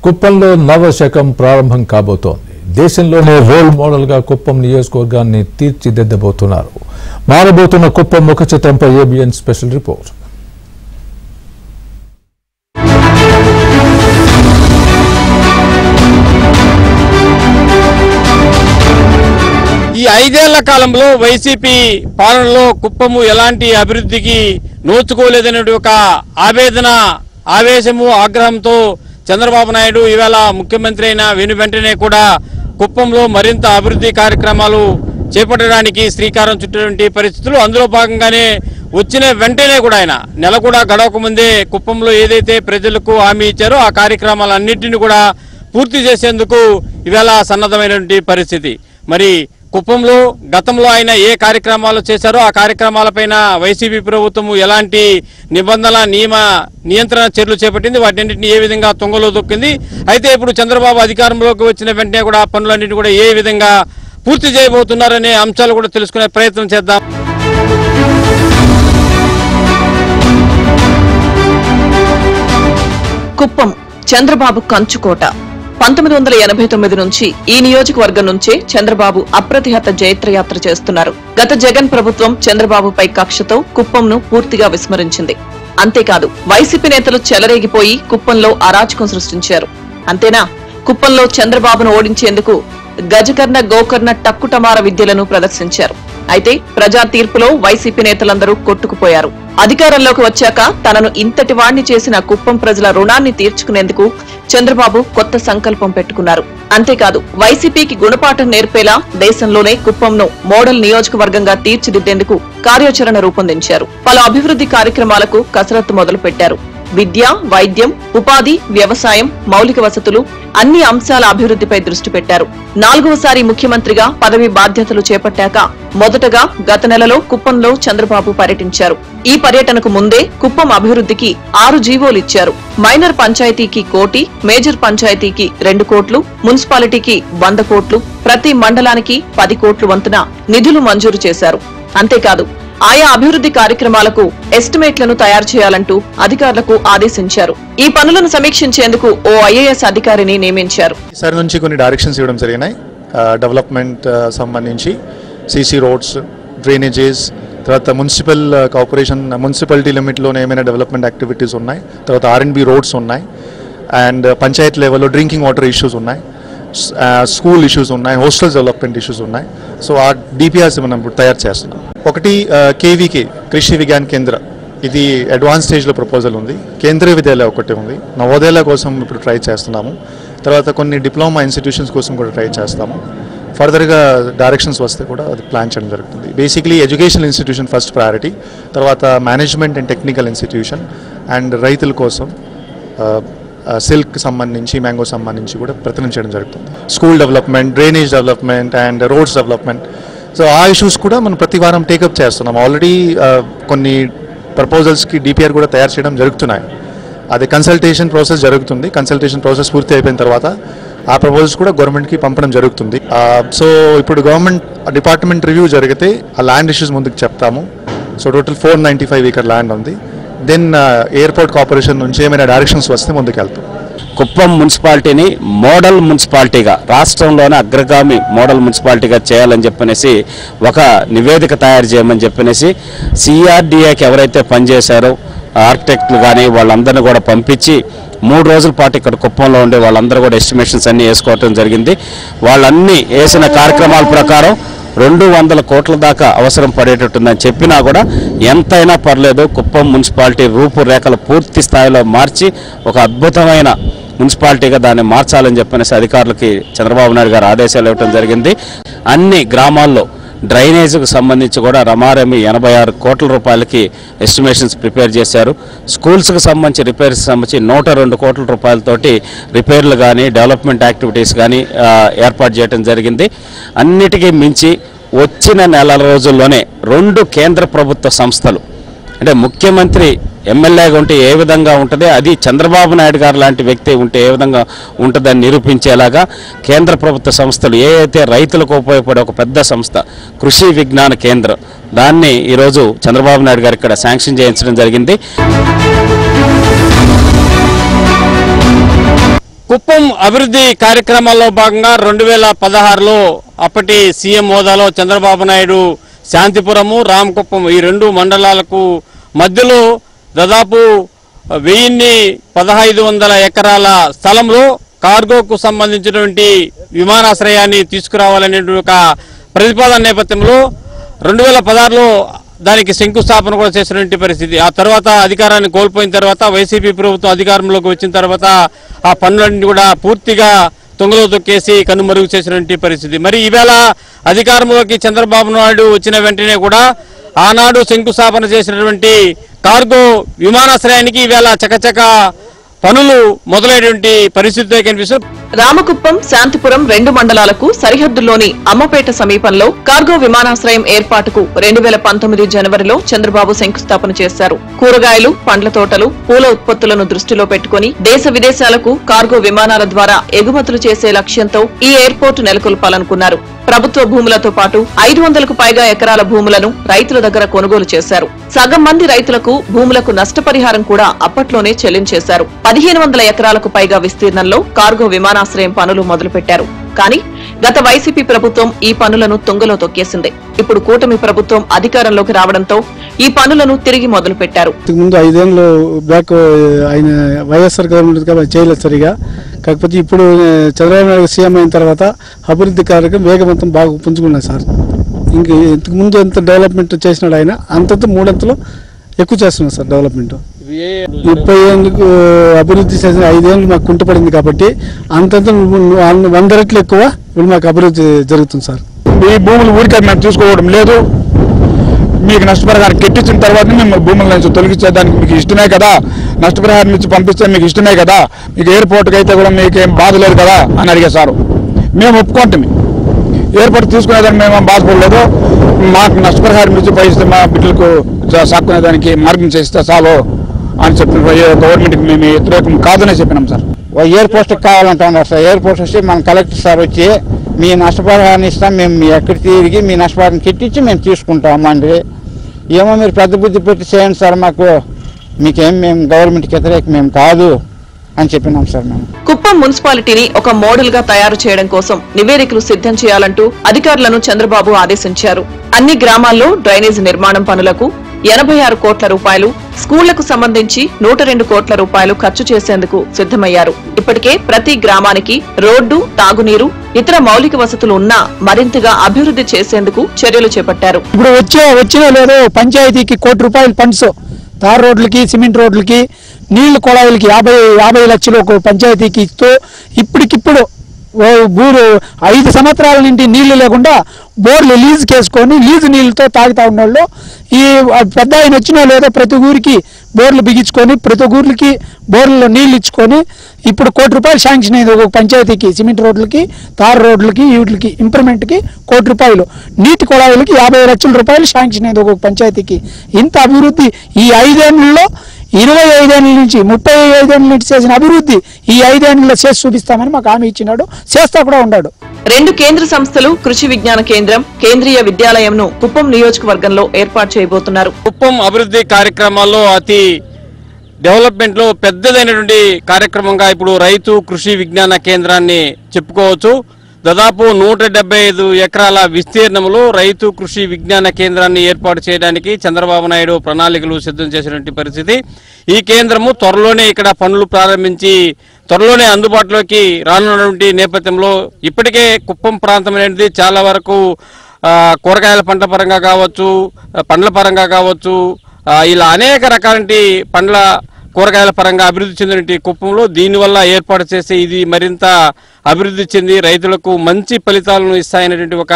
కుప్పంలో నవశకం ప్రారంభం కాబోతోంది. దేశంలోనే రోల్ మోడల్ గా కుప్పం నియోజకవర్గాన్ని తీర్చిదిద్దబోతున్నారు. మారబోతున్న కుప్పం ముఖ చిత్రంపై ఏబిఎన్ స్పెషల్ రిపోర్ట్. ఈ 5 ఏళ్ల కాలంలో వైసీపీ పాలనలో కుప్పము ఎలాంటి అభివృద్ధికి నోచుకోలేదనే ఒక ఆవేదన, ఆవేశము, ఆగ్రహంతో చంద్రబాబు నాయుడు ఇవాళ ముఖ్యమంత్రి అయిన వెంటనే కూడా కుప్పంలో మరింత అభివృద్ధి కార్యక్రమాలు చేపట్టడానికి శ్రీకారం చుట్టినటువంటి పరిస్థితులు. అందులో భాగంగానే వచ్చిన వెంటనే కూడా ఆయన నెల కూడా గడవక ముందే కుప్పంలో ఏదైతే ప్రజలకు హామీ ఇచ్చారో ఆ కార్యక్రమాలన్నింటినీ కూడా పూర్తి చేసేందుకు ఇవాళ సన్నద్ధమైనటువంటి పరిస్థితి. మరి కుప్పంలో గతంలో ఆయన ఏ కార్యక్రమాలు చేశారో ఆ కార్యక్రమాలపైన వైసీపీ ప్రభుత్వం ఎలాంటి నియంత్రణ చర్యలు చేపట్టింది, వాటిన్నింటినీ ఏ విధంగా తుంగలో దొక్కింది. అయితే ఇప్పుడు చంద్రబాబు అధికారంలోకి వచ్చిన వెంటనే కూడా పనులన్నింటినీ కూడా ఏ విధంగా పూర్తి చేయబోతున్నారనే అంశాలు కూడా తెలుసుకునే ప్రయత్నం చేద్దాం. కుప్పం చంద్రబాబు కంచుకోట. 1989 నుంచి ఈ నియోజకవర్గం నుంచే చంద్రబాబు అప్రతిహత జైత్రయాత్ర చేస్తున్నారు. గత జగన్ ప్రభుత్వం చంద్రబాబుపై కక్షతో కుప్పంను పూర్తిగా విస్మరించింది. అంతేకాదు, వైసీపీ నేతలు చెలరేగిపోయి కుప్పంలో అరాచకం సృష్టించారు. అంతేనా, కుప్పంలో చంద్రబాబును ఓడించేందుకు గజకర్ణ గోకర్ణ టక్కుటమార విద్యలను ప్రదర్శించారు. అయితే ప్రజా తీర్పులో వైసీపీ నేతలందరూ కొట్టుకుపోయారు. అధికారంలోకి వచ్చాక తనను ఇంతటి వాణ్ణి చేసిన కుప్పం ప్రజల రుణాన్ని తీర్చుకునేందుకు చంద్రబాబు కొత్త సంకల్పం పెట్టుకున్నారు. అంతేకాదు, వైసీపీకి గుణపాఠం నేర్పేలా దేశంలోనే కుప్పంను మోడల్ నియోజకవర్గంగా తీర్చిదిద్దేందుకు కార్యాచరణ రూపొందించారు. పలు అభివృద్ధి కార్యక్రమాలకు కసరత్తు మొదలుపెట్టారు. విద్య, వైద్యం, ఉపాధి, వ్యవసాయం, మౌలిక వసతులు అన్ని అంశాల అభివృద్ధిపై దృష్టి పెట్టారు. 4వసారి ముఖ్యమంత్రిగా పదవి బాధ్యతలు చేపట్టాక మొదటగా గత నెలలో కుప్పంలో చంద్రబాబు పర్యటించారు. ఈ పర్యటనకు ముందే కుప్పం అభివృద్ధికి 6 జీవోలిచ్చారు. మైనర్ పంచాయతీకి 1 కోటి, మేజర్ పంచాయతీకి 2 కోట్లు, మున్సిపాలిటీకి 100 కోట్లు, ప్రతి మండలానికి 10 కోట్లు వంతున నిధులు మంజూరు చేశారు. అంతేకాదు, ఆయా అభివృద్ధి కార్యక్రమాలకు ఎస్టిమేట్లను తయారు చేయాలంటూ అధికారులకు ఆదేశించారు. ఈ పనులను సమీక్షించేందుకు ఓ ఐఏఎస్ అధికారిని నియమించారు. ఈసారి నుంచి కొన్ని డైరెక్షన్స్ ఇవ్వడం జరిగినాయి. డెవలప్మెంట్ సంబంధించి సీసీ రోడ్స్, డ్రైనేజెస్, తర్వాత మున్సిపల్ కార్పొరేషన్ మున్సిపాలిటీ లిమిట్లోనే ఏమైనా డెవలప్మెంట్ యాక్టివిటీస్ ఉన్నాయి, తర్వాత R&B రోడ్స్ ఉన్నాయి, అండ్ పంచాయత్ లెవెల్లో డ్రింకింగ్ వాటర్ ఇష్యూస్ ఉన్నాయి, స్కూల్ ఇష్యూస్ ఉన్నాయి, హాస్టల్స్ డెవలప్మెంట్ ఇష్యూస్ ఉన్నాయి. సో ఆ డిపిఆర్స్ మనం ఇప్పుడు తయారు చేస్తున్నాం. ఒకటి KVK కృషి విజ్ఞాన్ కేంద్ర, ఇది అడ్వాన్స్ స్టేజ్లో ప్రపోజల్ ఉంది. కేంద్రీయ విద్యాలయ ఒకటి ఉంది, నవోదయాల కోసం ఇప్పుడు ట్రై చేస్తున్నాము. తర్వాత కొన్ని డిప్లొమా ఇన్స్టిట్యూషన్స్ కోసం కూడా ట్రై చేస్తాము. ఫర్దర్గా డైరెక్షన్స్ వస్తే కూడా అది ప్లాన్ చేయడం జరుగుతుంది. Basically educational institution first priority, తర్వాత management and technical institution, and రైతుల కోసం సిల్క్ సంబంధించి, మ్యాంగో సంబంధించి కూడా ప్రయత్నం చేయడం జరుగుతుంది. School development, drainage development and roads development. So ఆ ఇష్యూస్ కూడా మనం ప్రతి వారం టేకప్ చేస్తున్నాం. ఆల్రెడీ కొన్ని ప్రపోజల్స్కి డిపిఆర్ కూడా తయారు చేయడం జరుగుతున్నాయి. అది కన్సల్టేషన్ ప్రాసెస్ జరుగుతుంది. కన్సల్టేషన్ ప్రాసెస్ పూర్తి అయిపోయిన తర్వాత ఆ ప్రపోజల్స్ కూడా గవర్నమెంట్కి పంపడం జరుగుతుంది. సో ఇప్పుడు గవర్నమెంట్ డిపార్ట్మెంట్ రివ్యూ జరిగితే ఆ ల్యాండ్ ఇష్యూస్ ముందుకు చెప్తాము. సో టోటల్ 495 acre ల్యాండ్ ఉంది. దెన్ ఎయిర్పోర్ట్ కార్పొరేషన్ నుంచి ఏమైనా డైరెక్షన్స్ వస్తే ముందుకు వెళ్తాం. కుప్పం మున్సిపాలిటీని మోడల్ మున్సిపాలిటీగా, రాష్ట్రంలోనే అగ్రగామి మోడల్ మున్సిపాలిటీగా చేయాలని చెప్పనేసి ఒక నివేదిక తయారు చేయమని చెప్పనేసి CRDAకి ఎవరైతే పనిచేశారో ఆర్కిటెక్ట్లు కానీ వాళ్ళందరినీ కూడా పంపించి 3 రోజుల పాటు ఇక్కడ కుప్పంలో ఉండే వాళ్ళందరూ కూడా ఎస్టిమేషన్స్ అన్నీ వేసుకోవటం జరిగింది. వాళ్ళన్నీ వేసిన కార్యక్రమాల ప్రకారం 200 కోట్ల దాకా అవసరం పడేటట్టుందని చెప్పినా కూడా ఎంతైనా పర్లేదు, కుప్పం మున్సిపాలిటీ రూపురేఖలు పూర్తి స్థాయిలో మార్చి ఒక అద్భుతమైన మున్సిపాలిటీగా దాన్ని మార్చాలని చెప్పనేసి అధికారులకి చంద్రబాబు నాయుడు గారు ఆదేశాలు ఇవ్వడం జరిగింది. అన్ని గ్రామాల్లో డ్రైనేజీకి సంబంధించి కూడా రమారమి 86 కోట్ల రూపాయలకి ఎస్టిమేషన్స్ ప్రిపేర్ చేశారు. స్కూల్స్కి సంబంధించి రిపేర్స్కి సంబంధించి 102 కోట్ల రూపాయలతోటి రిపేర్లు కానీ డెవలప్మెంట్ యాక్టివిటీస్ కానీ ఏర్పాటు చేయడం జరిగింది. అన్నిటికీ మించి వచ్చిన నెల రోజుల్లోనే 2 కేంద్ర ప్రభుత్వ సంస్థలు, అంటే ముఖ్యమంత్రి ఎమ్మెల్యేగా ఉంటే ఏ విధంగా ఉంటుంది, అది చంద్రబాబు నాయుడు గారు లాంటి వ్యక్తి ఉంటే ఏ విధంగా ఉంటుందని నిరూపించేలాగా కేంద్ర ప్రభుత్వ సంస్థలు ఏదైతే రైతులకు ఉపయోగపడే ఒక పెద్ద సంస్థ కృషి విజ్ఞాన కేంద్రం, దాన్ని ఈరోజు చంద్రబాబు నాయుడు గారు ఇక్కడ శాంక్షన్ చేయించడం జరిగింది. కుప్పం అభివృద్ధి కార్యక్రమాల్లో భాగంగా 2016లో అప్పటి సీఎం హోదాలో చంద్రబాబు నాయుడు శాంతిపురము రామకుప్పం ఈ 2 మండలాలకు మధ్యలో దాదాపు 1500 ఎకరాల స్థలంలో కార్గోకు సంబంధించినటువంటి విమానాశ్రయాన్ని తీసుకురావాలనే ఒక ప్రతిపాదన నేపథ్యంలో 2016లో దానికి శంకుస్థాపన కూడా చేసినటువంటి పరిస్థితి. ఆ తర్వాత అధికారాన్ని కోల్పోయిన తర్వాత వైసీపీ ప్రభుత్వం అధికారంలోకి వచ్చిన తర్వాత ఆ పనులన్నీ కూడా పూర్తిగా తొంగలో తొక్కేసి కనుమరుగు చేసినటువంటి పరిస్థితి. మరి ఈవేళ అధికారంలోకి చంద్రబాబు నాయుడు వచ్చిన వెంటనే కూడా ఆనాడు శంకుస్థాపన చేసినటువంటి కార్గో విమానాశ్రయానికి ఈవేళ చకచక పనులు మొదలైనటువంటి పరిస్థితి కనిపిస్తుంది. రామకుప్పం, శాంతిపురం 2 మండలాలకు సరిహద్దుల్లోని అమ్మపేట సమీపంలో కార్గో విమానాశ్రయం ఏర్పాటుకు 2019 జనవరిలో చంద్రబాబు శంకుస్థాపన చేశారు. కూరగాయలు, పండ్ల తోటలు, పూల ఉత్పత్తులను దృష్టిలో పెట్టుకుని దేశ విదేశాలకు కార్గో విమానాల ద్వారా ఎగుమతులు చేసే లక్ష్యంతో ఈ ఎయిర్పోర్టు నెలకొల్పాలనుకున్నారు. ప్రభుత్వ భూములతో పాటు 500కు పైగా ఎకరాల భూములను రైతుల దగ్గర కొనుగోలు చేశారు. సగం మంది రైతులకు భూములకు నష్టపరిహారం కూడా అప్పట్లోనే చెల్లించేశారు. 1500 ఎకరాలకు పైగా విస్తీర్ణంలో కార్గో విమానాశ్రయం పనులు మొదలుపెట్టారు. కానీ గత వైసీపీ ప్రభుత్వం ఈ పనులను తుంగలో తొక్కేసింది. ఇప్పుడు కూటమి ప్రభుత్వం అధికారంలోకి రావడంతో ఈ పనులను తిరిగి మొదలుపెట్టారు. ముందు 5 ఏళ్ళు బ్యాక్ ఆయన వైఎస్ఆర్ గవర్నమెంట్ చేయలేదు సరిగా. కాకపోతే ఇప్పుడు చంద్రబాబు నాయుడు సీఎం అయిన తర్వాత అభివృద్ధి కార్యక్రమం వేగవంతం బాగా పుంజుకున్నాయి సార్. ఇంక ఇంతకు ముందు ఎంత డెవలప్మెంట్ చేసినాడు ఆయన అంతంత 3 అంతలు ఎక్కువ చేస్తున్నాడు సార్ డెవలప్మెంట్. 30 ఏళ్ళకు అభివృద్ధి చేసిన 5 ఏళ్ళు మాకు కుంటుపడింది కాబట్టి అంతంత 100 రెట్లు ఎక్కువ ఇప్పుడు మాకు అభివృద్ధి జరుగుతుంది సార్. ఈ భూములు ఊరికే మేము తీసుకోవడం లేదు. మీకు నష్టపరిహారం కట్టించిన తర్వాత మేము భూముల నుంచి తొలగించేదానికి మీకు ఇష్టమే కదా, నష్టపరిహారం నుంచి పంపిస్తే మీకు ఇష్టమే కదా, మీకు ఎయిర్పోర్ట్కి అయితే కూడా మీకేం బాధ లేదు కదా అని అడిగారు సార్. మేము ఒప్పుకుంటాం, ఎయిర్పోర్ట్ తీసుకునేదానికి మేము బాధపడలేదు. మాకు నష్టపరిహారం నుంచి పైస్తే మా బిడ్డలకు సాక్కునేదానికి మార్గం చేస్తే చాలు అని చెప్పిన గవర్నమెంట్కి మేము వ్యతిరేకం కాదనే చెప్పినాం సార్. ఎయిర్పోర్ట్ కావాలంటున్నారు సార్. ఎయిర్పోర్ట్ వచ్చి మన కలెక్టర్ సార్ వచ్చి మీ నష్టపరిహారాన్ని ఇస్తాం, మేము ఎక్కడ తిరిగి మీ నష్టపరిహారం కిట్టించి మేము తీసుకుంటాము అండి. ఏమో మీరు పెద్ద బుద్ధి పెట్టి చేయండి సార్, మాకు మీకేం మేము గవర్నమెంట్కి వ్యతిరేకం మేము కాదు అని చెప్పినాం సార్. మేము కుప్పం మున్సిపాలిటీని ఒక మోడల్ గా తయారు చేయడం కోసం నివేదికలు సిద్ధం చేయాలంటూ అధికారులను చంద్రబాబు ఆదేశించారు. అన్ని గ్రామాల్లో డ్రైనేజ్ నిర్మాణం పనులకు 86 కోట్ల రూపాయలు, స్కూళ్లకు సంబంధించి 102 కోట్ల రూపాయలు ఖర్చు చేసేందుకు సిద్దమయ్యారు. ఇప్పటికే ప్రతి గ్రామానికి రోడ్డు, తాగునీరు, ఇతర మౌలిక వసతులు ఉన్నా మరింతగా అభివృద్ధి చేసేందుకు చర్యలు చేపట్టారు. ఇప్పుడు వచ్చిన లేదో పంచాయతీకి ₹1 కోటి ఫండ్స్ తార్ రోడ్లకి, సిమెంట్ రోడ్లకి, నీళ్లు కొళాయిలకి 50 లక్షలు ఒక పంచాయతీకి ఇస్తూ ఇప్పటికిప్పుడు 5 సంవత్సరాల నుండి నీళ్లు లేకుండా బోర్లు లీజు కేసుకొని లీజు నీళ్లతో తాగుతా ఉన్నోళ్ళు ఈ పెద్ద ఆయన వచ్చినా లేదో ప్రతి ఊరికి బోర్లు బిగించుకొని ప్రతి ఊరికి బోర్లలో నీళ్లు ఇచ్చుకొని ఇప్పుడు ₹1 కోటి శాంక్షన్ అయింది ఒక పంచాయతీకి. సిమెంట్ రోడ్లకి, తార్ రోడ్లకి, వీటికి ఇంప్రూవ్మెంట్కి ₹1 కోటి, నీటి కొళాయిలకి 50 లక్షల రూపాయలు శాంక్షన్ అయింది ఒక పంచాయతీకి. ఇంత అభివృద్ధి ఈ 5 ఏళ్లలో 25 ఏళ్ల నుంచి 35 ఏళ్ల నుంచి చేసిన అభివృద్ధి ఈ 5 ఏళ్లలో చేసి చూపిస్తామని మాకు హామీ ఇచ్చినాడు, చేస్తా కూడా ఉన్నాడు. 2 కేంద్ర సంస్థలు, కృషి విజ్ఞాన కేంద్రం, కేంద్రీయ విద్యాలయంను కుప్పం నియోజకవర్గంలో ఏర్పాటు చేయబోతున్నారు. కుప్పం అభివృద్ధి కార్యక్రమాల్లో అతి డెవలప్మెంట్ లో పెద్దదైనటువంటి కార్యక్రమంగా ఇప్పుడు రైతు కృషి విజ్ఞాన కేంద్రాన్ని చెప్పుకోవచ్చు. దాదాపు 175 ఎకరాల విస్తీర్ణంలో రైతు కృషి విజ్ఞాన కేంద్రాన్ని ఏర్పాటు చేయడానికి చంద్రబాబు నాయుడు ప్రణాళికలు సిద్ధం చేసినటువంటి పరిస్థితి. ఈ కేంద్రము త్వరలోనే ఇక్కడ పనులు ప్రారంభించి త్వరలోనే అందుబాటులోకి రానున్నటువంటి నేపథ్యంలో ఇప్పటికే కుప్పం ప్రాంతం అనేది చాలా వరకు కూరగాయల పంట పరంగా కావచ్చు, పండ్ల పరంగా కావచ్చు, ఇలా అనేక రకాల పండ్ల కూరగాయల పరంగా అభివృద్ధి చెందిన కుప్పంలో దీనివల్ల ఏర్పాటు చేసి ఇది మరింత అభివృద్ధి చెంది రైతులకు మంచి ఫలితాలను ఇస్తాయనేటువంటి ఒక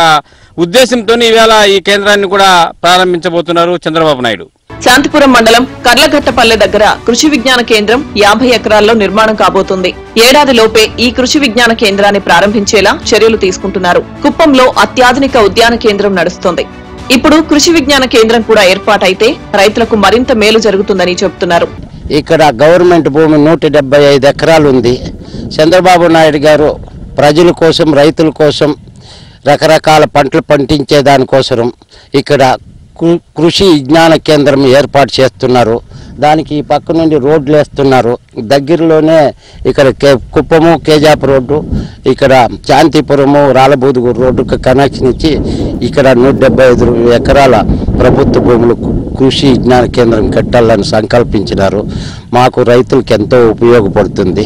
ఉద్దేశంతో ఈవేళ ఈ కేంద్రాన్ని కూడా ప్రారంభించబోతున్నారు చంద్రబాబు నాయుడు. శాంతిపురం మండలం కర్లఘట్టపల్లె దగ్గర కృషి విజ్ఞాన కేంద్రం 50 ఎకరాల్లో నిర్మాణం కాబోతుంది. ఏడాదిలోపే ఈ కృషి విజ్ఞాన కేంద్రాన్ని ప్రారంభించేలా చర్యలు తీసుకుంటున్నారు. కుప్పంలో అత్యాధునిక ఉద్యాన కేంద్రం నడుస్తోంది. ఇప్పుడు కృషి విజ్ఞాన కేంద్రం కూడా ఏర్పాటైతే రైతులకు మరింత మేలు జరుగుతుందని చెబుతున్నారు. ఇక్కడ గవర్నమెంట్ భూమి 175 ఎకరాలు ఉంది. చంద్రబాబు నాయుడు గారు ప్రజల కోసం, రైతుల కోసం రకరకాల పంటలు పండించే దానికోసం ఇక్కడ కృషి విజ్ఞాన కేంద్రం ఏర్పాటు చేస్తున్నారు. దానికి ఈ పక్క నుండి రోడ్లు వేస్తున్నారు. దగ్గరలోనే ఇక్కడ కుప్పము కేజాపు రోడ్డు, ఇక్కడ శాంతిపురము రాళ్ళబూదుగూరు రోడ్డుకు కనెక్షన్ ఇచ్చి ఇక్కడ 175 ఎకరాల ప్రభుత్వ భూములు కృషి విజ్ఞాన కేంద్రం కట్టాలని సంకల్పించినారు. మాకు రైతులకు ఎంతో ఉపయోగపడుతుంది.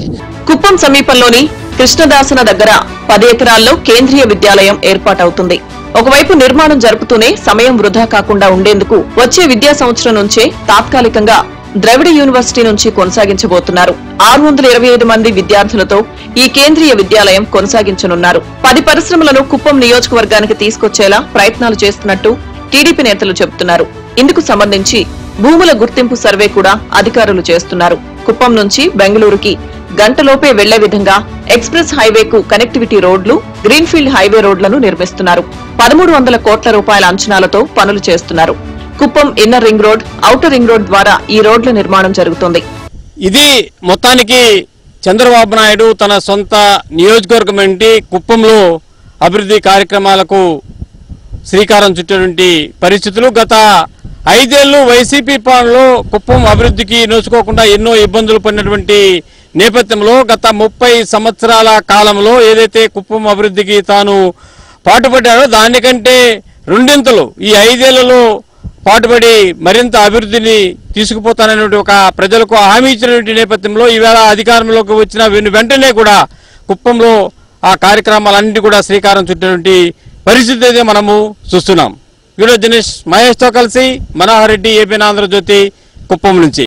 కుప్పం సమీపంలోని కృష్ణదాసన దగ్గర 10 ఎకరాల్లో కేంద్రీయ విద్యాలయం ఏర్పాటవుతుంది. ఒకవైపు నిర్మాణం జరుపుతూనే సమయం వృధా కాకుండా ఉండేందుకు వచ్చే విద్యా సంవత్సరం నుంచే తాత్కాలికంగా ద్రవిడ యూనివర్సిటీ నుంచి కొనసాగించబోతున్నారు. 625 మంది విద్యార్థులతో ఈ కేంద్రీయ విద్యాలయం కొనసాగించనున్నారు. 10 పరిశ్రమలను కుప్పం నియోజకవర్గానికి తీసుకొచ్చేలా ప్రయత్నాలు చేస్తున్నట్టు టీడీపీ నేతలు చెబుతున్నారు. ఇందుకు సంబంధించి భూముల గుర్తింపు సర్వే కూడా అధికారులు చేస్తున్నారు. కుప్పం నుంచి బెంగళూరుకి గంటలోపే వెళ్లే విధంగా ఎక్స్ప్రెస్ హైవేకు కనెక్టివిటీ రోడ్లు, గ్రీన్ఫీల్డ్ హైవే రోడ్లను నిర్మిస్తున్నారు. 1300 కోట్ల రూపాయల అంచనాలతో పనులు చేస్తున్నారు. Kuppam inner ring road, outer ring road ద్వారా ఈ రోడ్ల నిర్మాణం జరుగుతోంది. ఇది మొత్తానికి చంద్రబాబు నాయుడు తన సొంత నియోజకవర్గం ఏంటి కుప్పంలో అభివృద్ధి కార్యక్రమాలకు శ్రీకారం చుట్టినటువంటి పరిస్థితులు. గత 5 ఏళ్లు వైసీపీ పాలనలో కుప్పం అభివృద్ధికి నోచుకోకుండా ఎన్నో ఇబ్బందులు పడినటువంటి నేపథ్యంలో గత 30 సంవత్సరాల కాలంలో ఏదైతే కుప్పం అభివృద్ధికి తాను పాటుపడ్డాడో దానికంటే రెండింతలు ఈ 5 ఏళ్లలో పాటుపడి మరింత అభివృద్ధిని తీసుకుపోతానటువంటి ఒక ప్రజలకు హామీ ఇచ్చినటువంటి నేపథ్యంలో ఈవేళ అధికారంలోకి వచ్చిన వెంటనే కూడా కుప్పంలో ఆ కార్యక్రమాలన్నింటి కూడా శ్రీకారం చుట్టినటువంటి పరిస్థితి అయితే మనము చూస్తున్నాం. వీడియో జర్నలిస్ట్ మహేష్తో కలిసి మనోహర్ రెడ్డి, ఏపీ ఆంధ్రజ్యోతి, కుప్పం నుంచి.